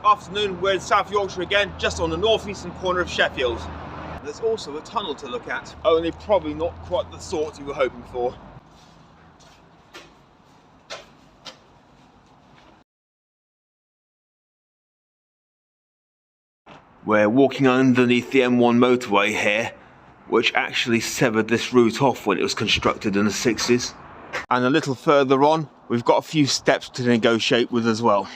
Afternoon, we're in South Yorkshire again, just on the northeastern corner of Sheffield. There's also a tunnel to look at, only probably not quite the sort you were hoping for. We're walking underneath the M1 motorway here, which actually severed this route off when it was constructed in the 60s. And a little further on, we've got a few steps to negotiate with as well.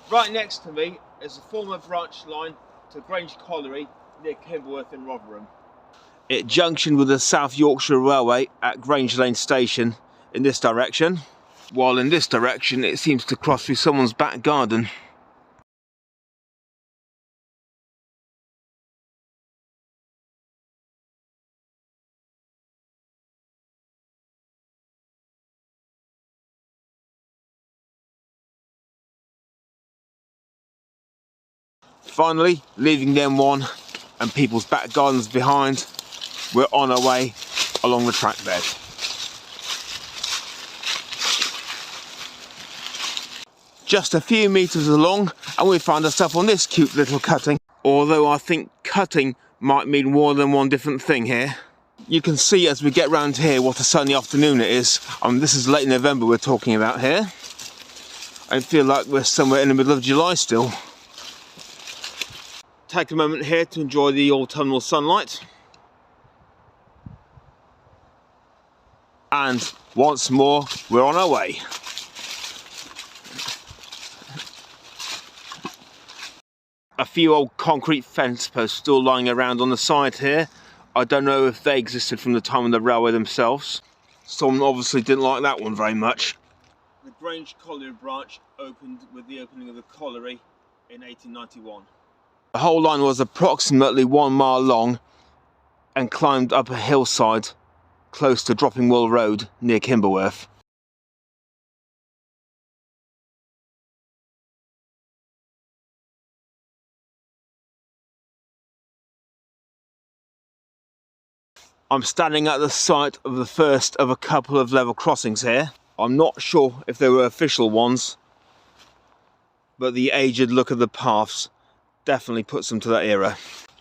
Right next to me is a former branch line to Grange Colliery near Kimberworth in Rotherham. It junctioned with the South Yorkshire Railway at Grange Lane Station in this direction, while in this direction it seems to cross through someone's back garden. Finally, leaving the M1 and people's back gardens behind, we're on our way along the track bed. Just a few metres along and we find ourselves on this cute little cutting, although I think cutting might mean more than one different thing here. You can see as we get round here what a sunny afternoon it is. This is late November we're talking about here. I feel like we're somewhere in the middle of July still. Take a moment here to enjoy the autumnal sunlight. And once more, we're on our way. A few old concrete fence posts still lying around on the side here. I don't know if they existed from the time of the railway themselves. Someone obviously didn't like that one very much. The Grange Colliery branch opened with the opening of the colliery in 1891. The whole line was approximately 1 mile long and climbed up a hillside close to Droppingwell Road near Kimberworth. I'm standing at the site of the first of a couple of level crossings here. I'm not sure if they were official ones, but the aged look of the paths definitely puts them to that era.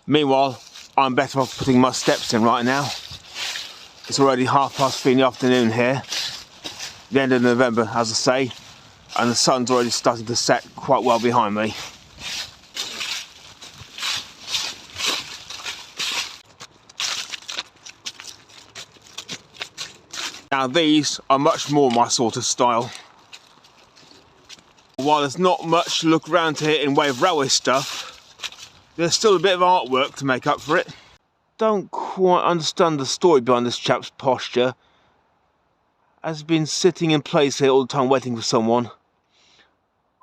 Meanwhile, I'm better off putting my steps in right now. It's already 3:30 in the afternoon here, the end of November as I say, and the sun's already starting to set quite well behind me. Now these are much more my sort of style. While there's not much to look around here in way of railway stuff, there's still a bit of artwork to make up for it. Don't quite understand the story behind this chap's posture. Has he been sitting in place here all the time waiting for someone?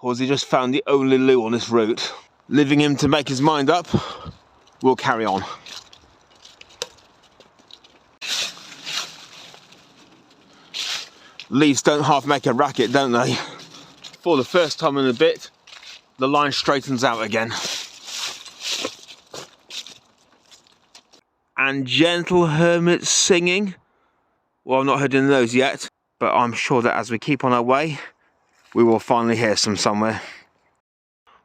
Or has he just found the only loo on this route? Leaving him to make his mind up, we'll carry on. Leaves don't half make a racket, don't they? For the first time in a bit, the line straightens out again. And gentle hermits singing. Well, I've not heard any of those yet, but I'm sure that as we keep on our way, we will finally hear some somewhere.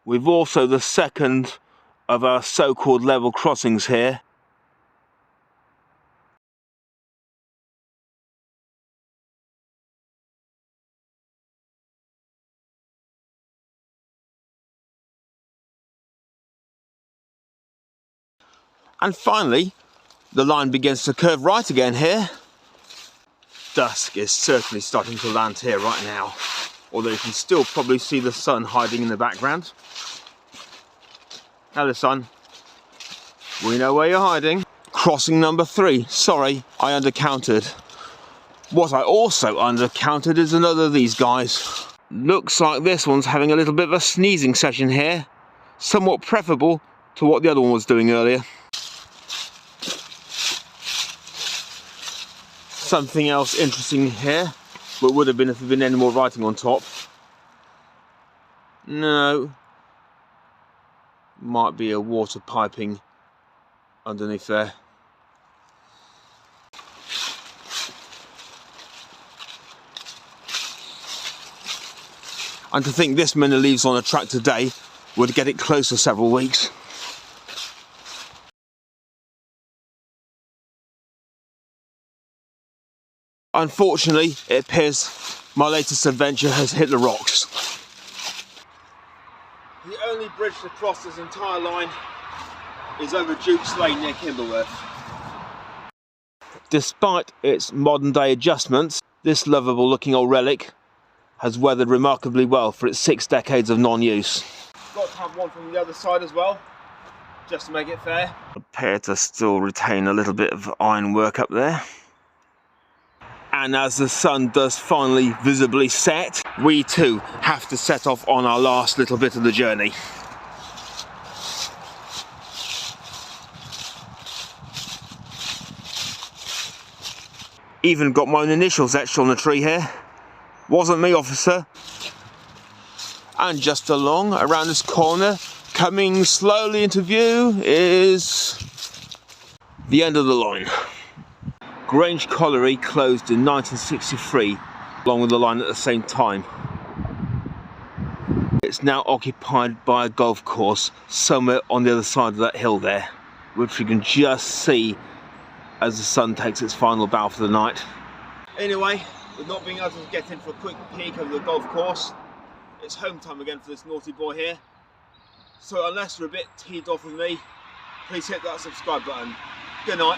We've also the second of our so-called level crossings here. And finally, the line begins to curve right again here. Dusk is certainly starting to land here right now, although you can still probably see the sun hiding in the background. Hello sun, we know where you're hiding. Crossing number 3, sorry, I undercounted. What I also undercounted is another of these guys. Looks like this one's having a little bit of a sneezing session here, somewhat preferable to what the other one was doing earlier. Something else interesting here, but would have been if there had been any more writing on top. No. Might be a water piping underneath there. And to think this many leaves on a track today would get it closer several weeks. Unfortunately, it appears my latest adventure has hit the rocks. The only bridge to cross this entire line is over Duke's Lane near Kimberworth. Despite its modern day adjustments, this lovable looking old relic has weathered remarkably well for its 6 decades of non-use. Got to have one from the other side as well, just to make it fair. Appear to still retain a little bit of ironwork up there. And as the sun does finally visibly set, we too have to set off on our last little bit of the journey. Even got my own initials etched on the tree here. Wasn't me, officer. And just along, around this corner, coming slowly into view, is the end of the line. Grange Colliery closed in 1963, along with the line at the same time. It's now occupied by a golf course somewhere on the other side of that hill there, which we can just see as the sun takes its final bow for the night. Anyway, with not being able to get in for a quick peek over the golf course, it's home time again for this naughty boy here. So unless you're a bit teed off with me, please hit that subscribe button. Good night.